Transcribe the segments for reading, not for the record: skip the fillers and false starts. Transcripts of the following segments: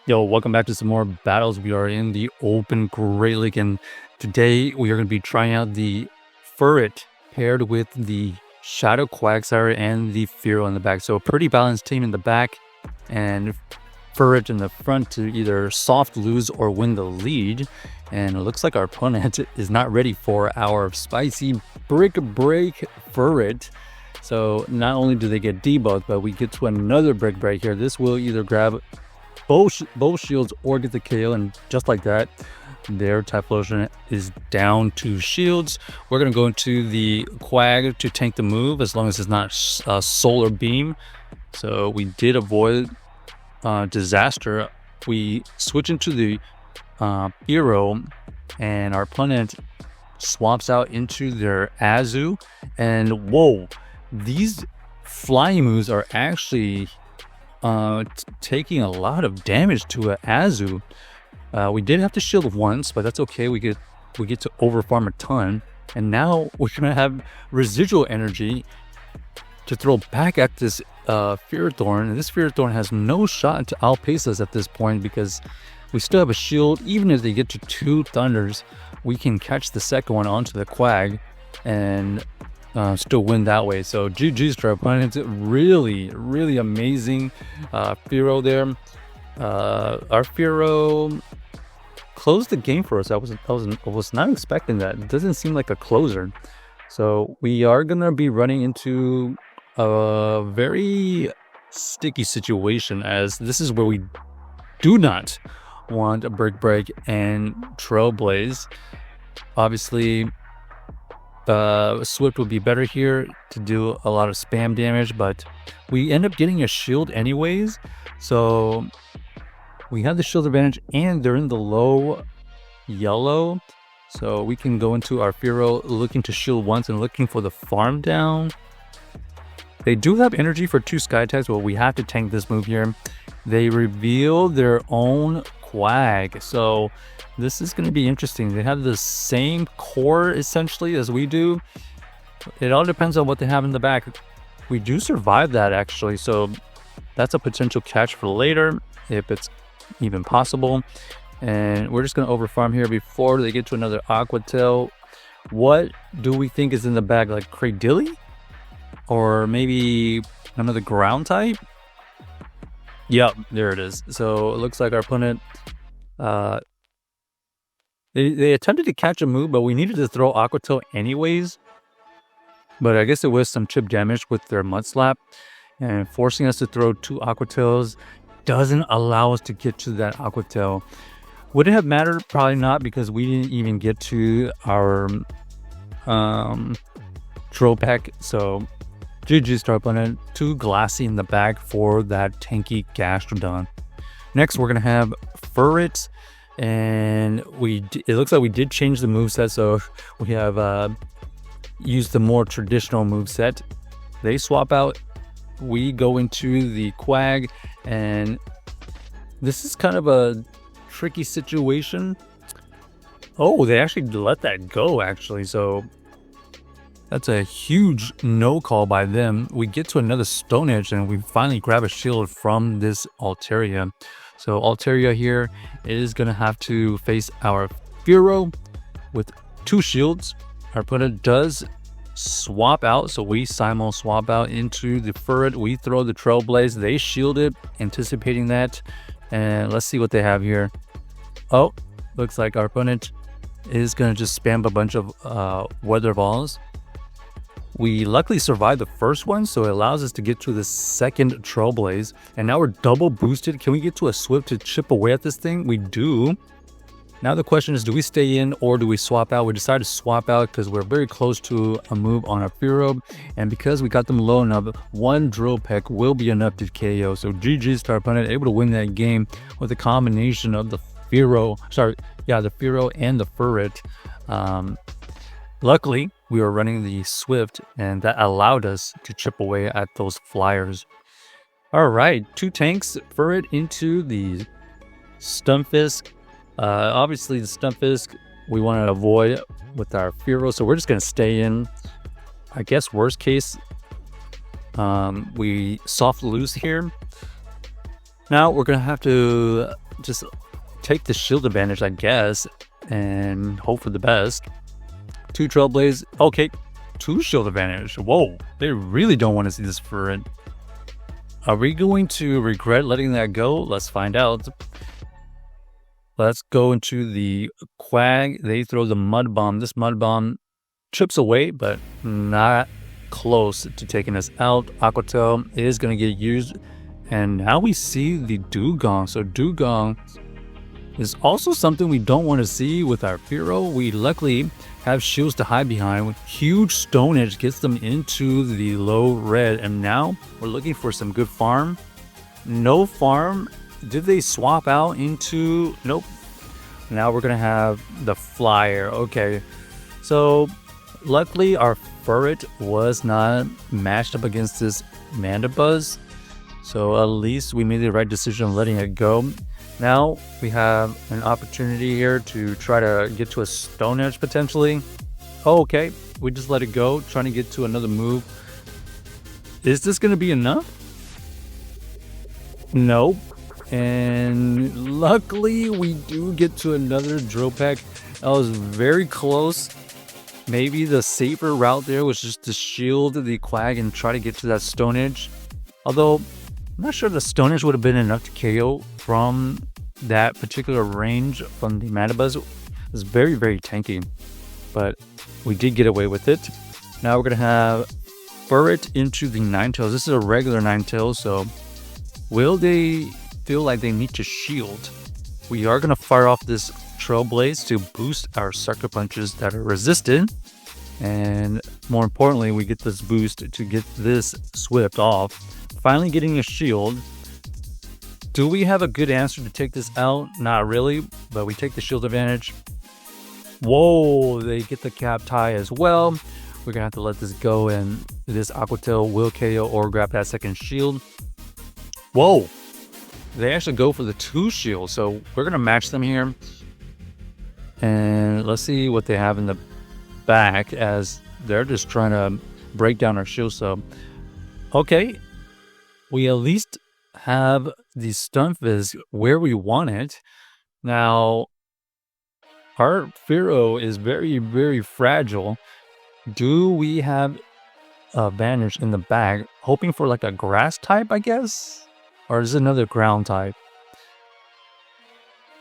Yo, welcome back to some more battles. We are in the open Great League, and today we are going to be trying out the Furret paired with the Shadow Quagsire and the Fearow in the back. So a pretty balanced team in the back, and Furret in the front to either soft lose or win the lead. And it looks like our opponent is not ready for our spicy brick break Furret. So not only do they get debuffed, but we get to another brick break here. This will either grab both shields or get the KO, and just like that, their Typhlosion is down 2 shields. We're going to go into the Quag to tank the move as long as it's not Solar Beam. So we did avoid disaster. We switch into the Fearow, and our opponent swaps out into their Azu, and whoa, these flying moves are actually taking a lot of damage to an Azu. We did have to shield once, but that's okay. We get to overfarm a ton, and now we're gonna have residual energy to throw back at this Fearow, and this Fearow has no shot to outpace us at this point because we still have a shield. Even if they get to 2 thunders, we can catch the second one onto the Quag and still win that way. So GG's to our opponent. Really amazing Fearow there. Our Fearow closed the game for us. I was not expecting that. It doesn't seem like a closer. So we are gonna be running into a very sticky situation, as this is where we do not want a brick break and Trailblaze. Obviously Swift would be better here to do a lot of spam damage, but we end up getting a shield anyways, so we have the shield advantage, and they're in the low yellow, so we can go into our Fearow looking to shield once and looking for the farm down. They do have energy for 2 sky attacks, but we have to tank this move here. They reveal their own Quag, so this is going to be interesting. They have the same core essentially as we do. It all depends on what they have in the back. We do survive that actually, so that's a potential catch for later if it's even possible. And we're just going to overfarm here before they get to another Aqua Tail. What do we think is in the bag? Like Cradilly? Or maybe another ground type? Yep, there it is. So it looks like our opponent they attempted to catch a move, but we needed to throw Aqua Tail anyways. But I guess it was some chip damage with their Mud Slap, and forcing us to throw 2 Aqua Tails doesn't allow us to get to that Aqua Tail. Would it have mattered? Probably not, because we didn't even get to our Troll Pack. So GG's to our opponent. 2 Glassy in the bag for that tanky Gastrodon. Next, we're gonna have Furret, and it looks like we did change the moveset, so we have used the more traditional moveset. They swap out, we go into the Quag, and this is kind of a tricky situation. Oh, they actually let that go actually, so that's a huge no call by them. We get to another Stone Edge, and we finally grab a shield from this Altaria. So Altaria here is going to have to face our Fearow with 2 shields. Our opponent does swap out, so we simul swap out into the Furret. We throw the Trailblaze. They shield it, anticipating that. And let's see what they have here. Oh, looks like our opponent is going to just spam a bunch of Weather Balls. We luckily survived the first one, so it allows us to get to the second Trailblaze, and now we're double boosted. Can we get to a Swift to chip away at this thing? We do. Now the question is, do we stay in or do we swap out? We decided to swap out because we're very close to a move on our Fearow, and because we got them low enough, 1 Drill Peck will be enough to KO. So GG's to our opponent, able to win that game with a combination of the Fearow, the Fearow and the Furret. Luckily, we were running the Swift, and that allowed us to chip away at those flyers. All right, 2 tanks, Furret into the Stunfisk. Obviously, the Stunfisk we want to avoid with our Fearow, so we're just going to stay in. I guess worst case, we soft lose here. Now we're gonna have to just take the shield advantage, I guess, and hope for the best. 2 Trailblaze. Okay, 2 shield advantage. Whoa, they really don't want to see this Furret. Are we going to regret letting that go? Let's find out. Let's go into the Quag. They throw the Mud Bomb. This Mud Bomb chips away, but not close to taking us out. Aqua Tail is going to get used. And now we see the Dugong. So Dugong is also something we don't want to see with our Fearow. We luckily have shields to hide behind. Huge Stone Edge gets them into the low red. And now we're looking for some good farm. No farm. Did they swap out into... Nope. Now we're going to have the Flyer. Okay. So luckily our Furret was not matched up against this Mandibuzz. So at least we made the right decision letting it go. Now we have an opportunity here to try to get to a Stone Edge potentially. Oh, okay. We just let it go, trying to get to another move. Is this going to be enough? Nope. And luckily we do get to another Drill Peck. That was very close. Maybe the safer route there was just to shield the Quag and try to get to that Stone Edge. Although, I'm not sure the Stone Edge would have been enough to KO from that particular range from the Mandibuzz. It's very, very tanky. But we did get away with it. Now we're going to have Furret into the Ninetales. This is a regular Ninetales, so will they feel like they need to shield? We are going to fire off this Trailblaze to boost our Sucker Punches that are resistant. And more importantly, we get this boost to get this Swift off. Finally getting a shield. Do we have a good answer to take this out? Not really, but we take the shield advantage. Whoa, they get the Cap Tie as well. We're going to have to let this go, and this Aqua Tail will KO or grab that second shield. Whoa, they actually go for the 2 shields, so we're going to match them here. And let's see what they have in the back, as they're just trying to break down our shield. So, okay. We at least have the Stunfisk where we want it. Now, our Fearow is very, very fragile. Do we have a advantage in the back? Hoping for like a grass type, I guess? Or is it another ground type?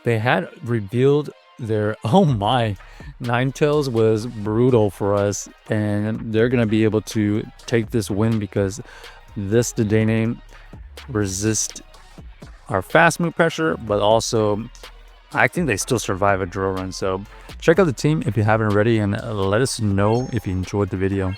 They had revealed their... Oh my! Ninetales was brutal for us. And they're going to be able to take this win because... this Dedenne resist our fast move pressure, but also I think they still survive a drill run. So check out the team if you haven't already, and let us know if you enjoyed the video.